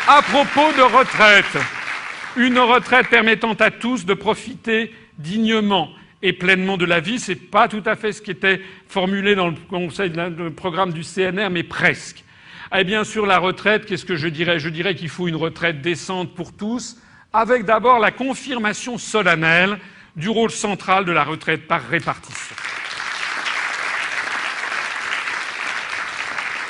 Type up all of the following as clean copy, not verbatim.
À propos de retraite, une retraite permettant à tous de profiter dignement et pleinement de la vie, c'est pas tout à fait ce qui était formulé dans le programme du CNR, mais presque. Eh bien, sur la retraite, qu'est-ce que je dirais? Je dirais qu'il faut une retraite décente pour tous, avec d'abord la confirmation solennelle du rôle central de la retraite par répartition.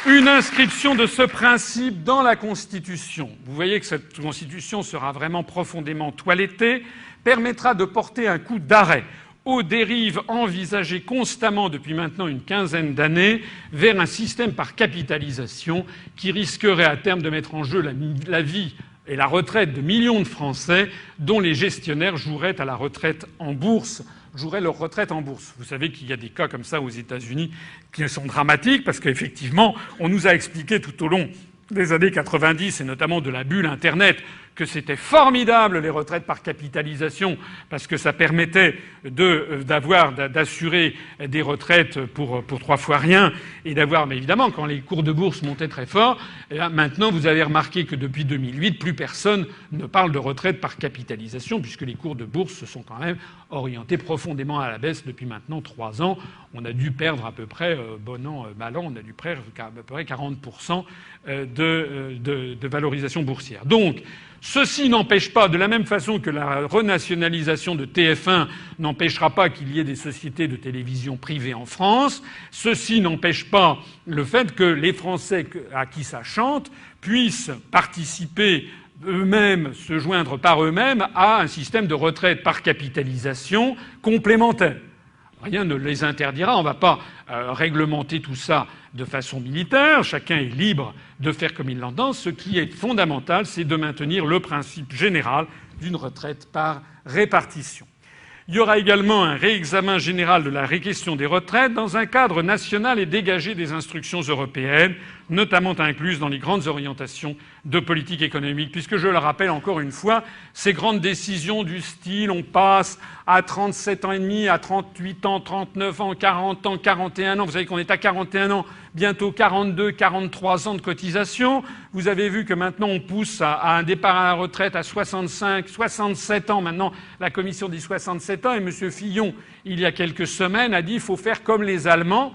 Une inscription de ce principe dans la Constitution. Vous voyez que cette Constitution sera vraiment profondément toilettée, permettra de porter un coup d'arrêt aux dérives envisagées constamment depuis maintenant une quinzaine d'années vers un système par capitalisation qui risquerait à terme de mettre en jeu la vie et la retraite de millions de Français dont les gestionnaires joueraient à la retraite en bourse, joueraient leur retraite en bourse. Vous savez qu'il y a des cas comme ça aux États-Unis qui sont dramatiques parce qu'effectivement, on nous a expliqué tout au long des années 90 et notamment de la bulle Internet que c'était formidable les retraites par capitalisation parce que ça permettait d'assurer des retraites pour 3 fois rien et d'avoir, mais évidemment, quand les cours de bourse montaient très fort, et là, maintenant vous avez remarqué que depuis 2008, plus personne ne parle de retraite par capitalisation puisque les cours de bourse se sont quand même orientés profondément à la baisse depuis maintenant 3 ans. On a dû perdre à peu près, bon an, mal an, on a dû perdre à peu près 40% de valorisation boursière. Donc, ceci n'empêche pas, de la même façon que la renationalisation de TF1 n'empêchera pas qu'il y ait des sociétés de télévision privées en France, ceci n'empêche pas le fait que les Français à qui ça chante puissent participer eux-mêmes, se joindre par eux-mêmes à un système de retraite par capitalisation complémentaire. Rien ne les interdira. On ne va pas réglementer tout ça de façon militaire. Chacun est libre de faire comme il l'entend. Ce qui est fondamental, c'est de maintenir le principe général d'une retraite par répartition. Il y aura également un réexamen général de la question des retraites dans un cadre national et dégagé des instructions européennes, notamment incluses dans les grandes orientations de politique économique. Puisque, je le rappelle encore une fois, ces grandes décisions du style on passe à 37 ans et demi, à 38 ans, 39 ans, 40 ans, 41 ans. Vous savez qu'on est à 41 ans, bientôt 42, 43 ans de cotisation. Vous avez vu que maintenant on pousse à un départ à la retraite à 65, 67 ans. Maintenant, la Commission dit 67 ans et M. Fillon, il y a quelques semaines, a dit qu'il faut faire comme les Allemands.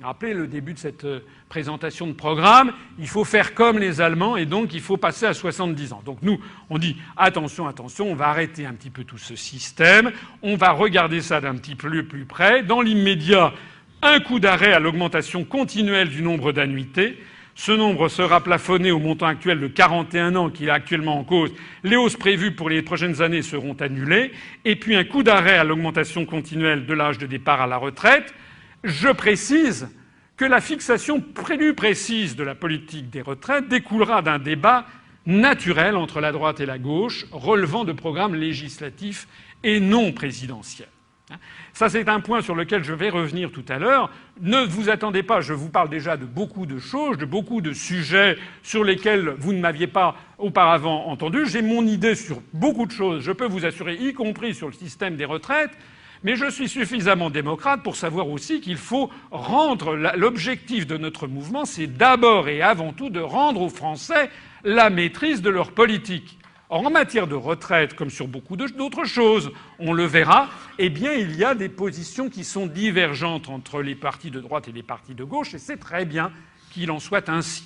Rappelez le début de cette présentation de programme. Il faut faire comme les Allemands et donc il faut passer à 70 ans. Donc nous, on dit attention, attention, on va arrêter un petit peu tout ce système. On va regarder ça d'un petit peu plus près. Dans l'immédiat, un coup d'arrêt à l'augmentation continuelle du nombre d'annuités. Ce nombre sera plafonné au montant actuel de 41 ans qui est actuellement en cause. Les hausses prévues pour les prochaines années seront annulées. Et puis un coup d'arrêt à l'augmentation continuelle de l'âge de départ à la retraite. Je précise que la fixation plus précise de la politique des retraites découlera d'un débat naturel entre la droite et la gauche, relevant de programmes législatifs et non présidentiels. Ça, c'est un point sur lequel je vais revenir tout à l'heure. Ne vous attendez pas, je vous parle déjà de beaucoup de choses, de beaucoup de sujets sur lesquels vous ne m'aviez pas auparavant entendu. J'ai mon idée sur beaucoup de choses, je peux vous assurer, y compris sur le système des retraites. Mais je suis suffisamment démocrate pour savoir aussi qu'il faut rendre l'objectif de notre mouvement, c'est d'abord et avant tout de rendre aux Français la maîtrise de leur politique. Or, en matière de retraite, comme sur beaucoup d'autres choses, on le verra, eh bien, il y a des positions qui sont divergentes entre les partis de droite et les partis de gauche, et c'est très bien qu'il en soit ainsi.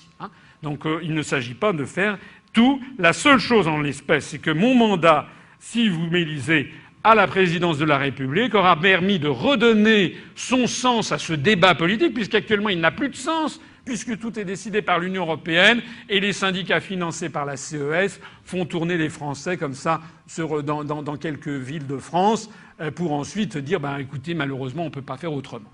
Donc, il ne s'agit pas de faire tout. La seule chose en l'espèce, c'est que mon mandat, si vous m'élisez à la présidence de la République, aura permis de redonner son sens à ce débat politique, puisqu'actuellement il n'a plus de sens, puisque tout est décidé par l'Union européenne et les syndicats financés par la CES font tourner les Français comme ça dans quelques villes de France pour ensuite dire écoutez, malheureusement, on ne peut pas faire autrement.